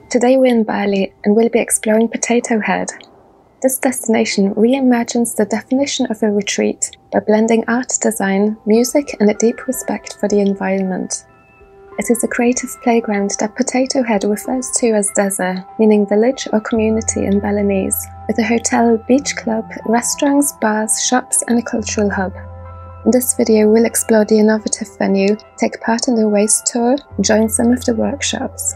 Today we're in Bali and we'll be exploring Potato Head. This destination reimagines the definition of a retreat by blending art design, music and a deep respect for the environment. It is a creative playground that Potato Head refers to as Desa, meaning village or community in Balinese, with a hotel, beach club, restaurants, bars, shops and a cultural hub. In this video we'll explore the innovative venue, take part in the waste tour and join some of the workshops.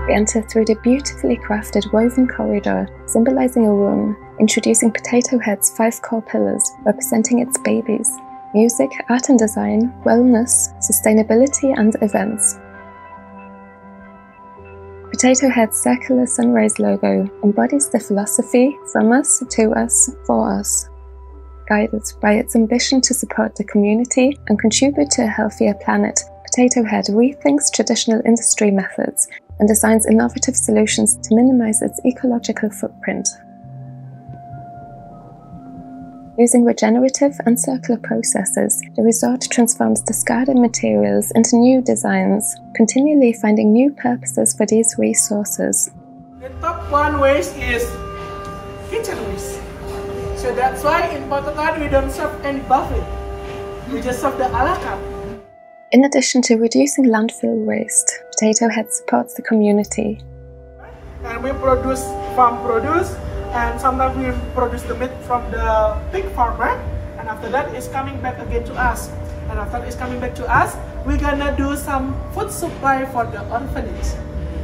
We enter through the beautifully crafted woven corridor, symbolizing a room, introducing Potato Head's 5 core pillars, representing its babies: music, art and design, wellness, sustainability and events. Potato Head's circular sunrise logo embodies the philosophy "from us, to us, for us", guided by its ambition to support the community and contribute to a healthier planet. Potato Head rethinks traditional industry methods and designs innovative solutions to minimize its ecological footprint. Using regenerative and circular processes, the resort transforms discarded materials into new designs, continually finding new purposes for these resources. The top one waste is kitchen waste. So that's why in Potato we don't serve any buffet. We just serve the a la carte. In addition to reducing landfill waste, Potato Head supports the community. And we produce farm produce, and sometimes we produce the meat from the pig farmer, and after that it's coming back again to us. And after it's coming back to us, we're gonna do some food supply for the orphanage.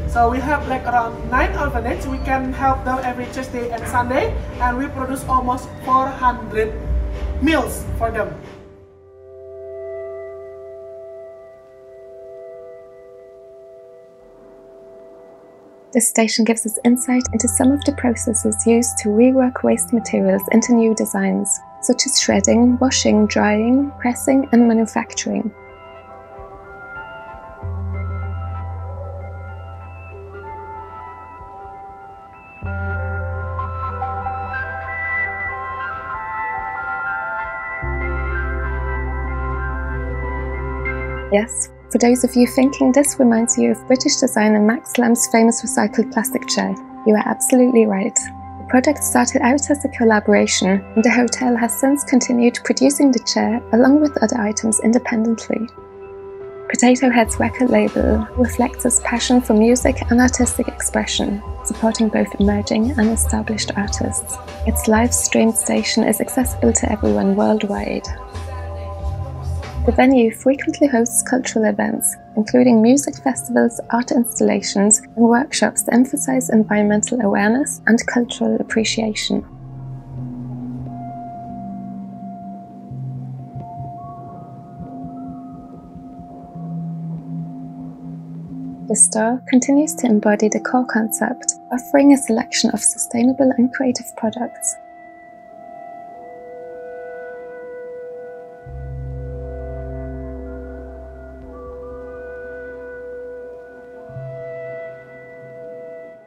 So we have like around 9 orphanages. We can help them every Tuesday and Sunday, and we produce almost 400 meals for them. This station gives us insight into some of the processes used to rework waste materials into new designs, such as shredding, washing, drying, pressing and manufacturing. Yes, for those of you thinking this reminds you of British designer Max Lamb's famous recycled plastic chair, you are absolutely right. The product started out as a collaboration, and the hotel has since continued producing the chair along with other items independently. Potato Head's record label reflects its passion for music and artistic expression, supporting both emerging and established artists. Its live-streamed station is accessible to everyone worldwide. The venue frequently hosts cultural events, including music festivals, art installations, and workshops that emphasize environmental awareness and cultural appreciation. The store continues to embody the core concept, offering a selection of sustainable and creative products.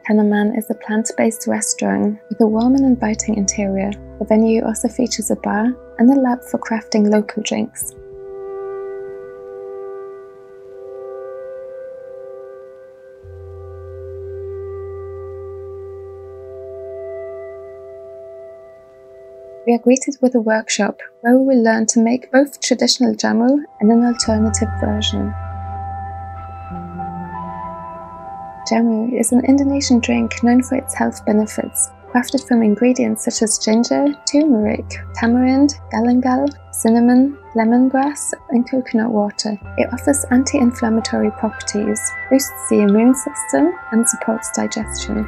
Kanaman is a plant-based restaurant with a warm and inviting interior. The venue also features a bar and a lab for crafting local drinks. We are greeted with a workshop where we will learn to make both traditional jamu and an alternative version. Jamu is an Indonesian drink known for its health benefits, crafted from ingredients such as ginger, turmeric, tamarind, galangal, cinnamon, lemongrass, and coconut water. It offers anti-inflammatory properties, boosts the immune system, and supports digestion.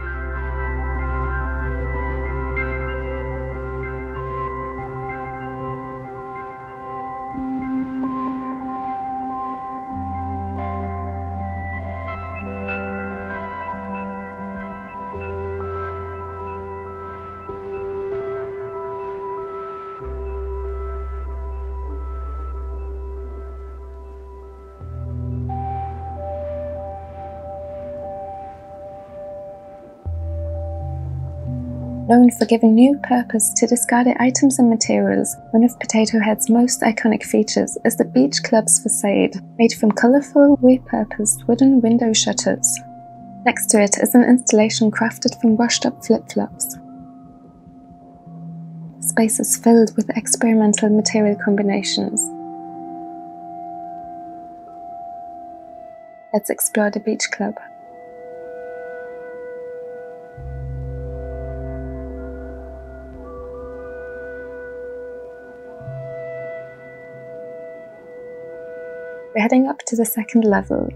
Known for giving new purpose to discarded items and materials, one of Potato Head's most iconic features is the Beach Club's facade, made from colourful, repurposed wooden window shutters. Next to it is an installation crafted from washed-up flip-flops. The space is filled with experimental material combinations. Let's explore the Beach Club. We're heading up to the second level.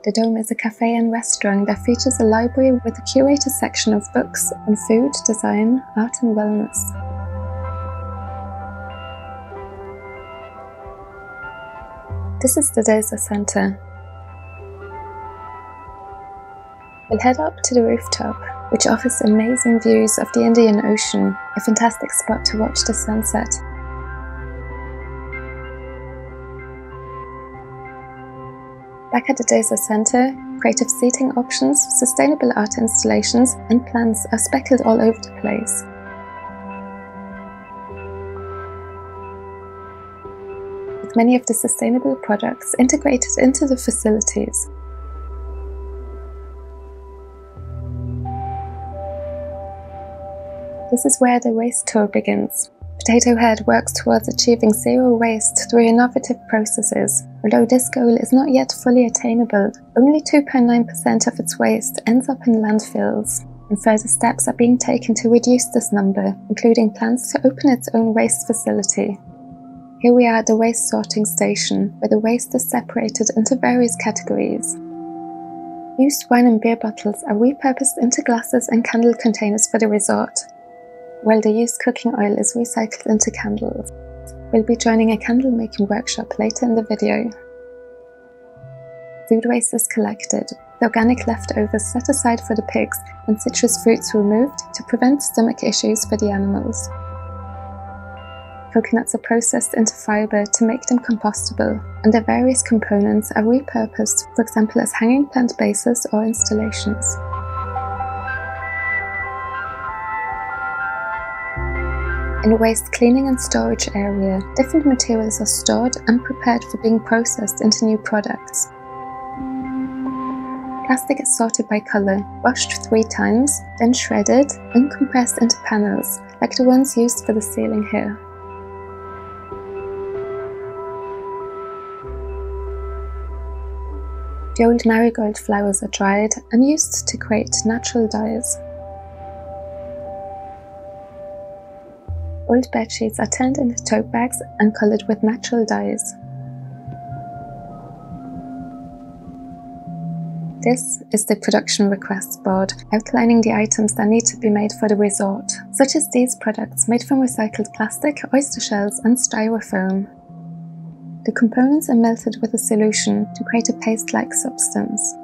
The Dome is a cafe and restaurant that features a library with a curated section of books on food, design, art and wellness. This is the Deza Center. We'll head up to the rooftop, which offers amazing views of the Indian Ocean, a fantastic spot to watch the sunset. Back at the Deza Center, creative seating options, sustainable art installations and plants are speckled all over the place. With many of the sustainable products integrated into the facilities. This is where the waste tour begins. Potato Head works towards achieving zero waste through innovative processes. Although this goal is not yet fully attainable, only 2.9% of its waste ends up in landfills, and further steps are being taken to reduce this number, including plans to open its own waste facility. Here we are at the waste sorting station, where the waste is separated into various categories. Used wine and beer bottles are repurposed into glasses and candle containers for the resort, while the used cooking oil is recycled into candles. We'll be joining a candle making workshop later in the video. Food waste is collected, with organic leftovers set aside for the pigs and citrus fruits removed to prevent stomach issues for the animals. Coconuts are processed into fibre to make them compostable, and their various components are repurposed, for example as hanging plant bases or installations. In the waste cleaning and storage area, different materials are stored and prepared for being processed into new products. Plastic is sorted by colour, washed 3 times, then shredded and compressed into panels, like the ones used for the ceiling here. The old marigold flowers are dried and used to create natural dyes. Old bedsheets are turned into tote bags and coloured with natural dyes. This is the production requests board, outlining the items that need to be made for the resort, such as these products made from recycled plastic, oyster shells and styrofoam. The components are melted with a solution to create a paste-like substance,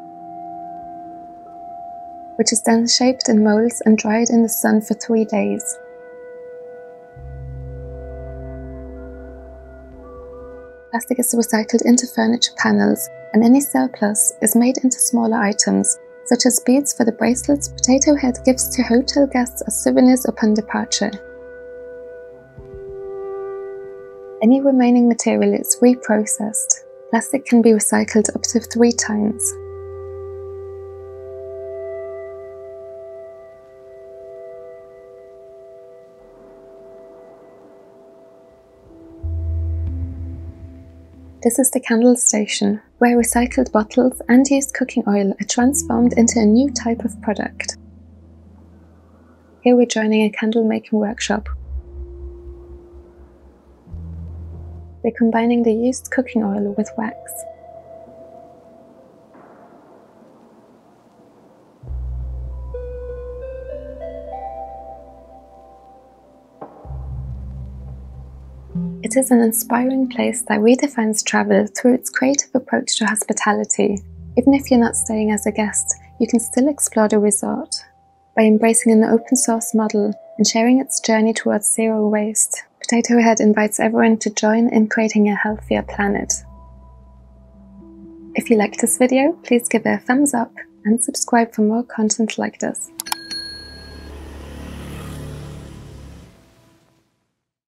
which is then shaped in moulds and dried in the sun for 3 days. Plastic is recycled into furniture panels, and any surplus is made into smaller items, such as beads for the bracelets Potato Head gives to hotel guests as souvenirs upon departure. Any remaining material is reprocessed. Plastic can be recycled up to 3 times. This is the candle station, where recycled bottles and used cooking oil are transformed into a new type of product. Here we're joining a candle making workshop. We're combining the used cooking oil with wax. It is an inspiring place that redefines travel through its creative approach to hospitality. Even if you're not staying as a guest, you can still explore the resort. By embracing an open source model and sharing its journey towards zero waste, Potato Head invites everyone to join in creating a healthier planet. If you liked this video, please give it a thumbs up and subscribe for more content like this.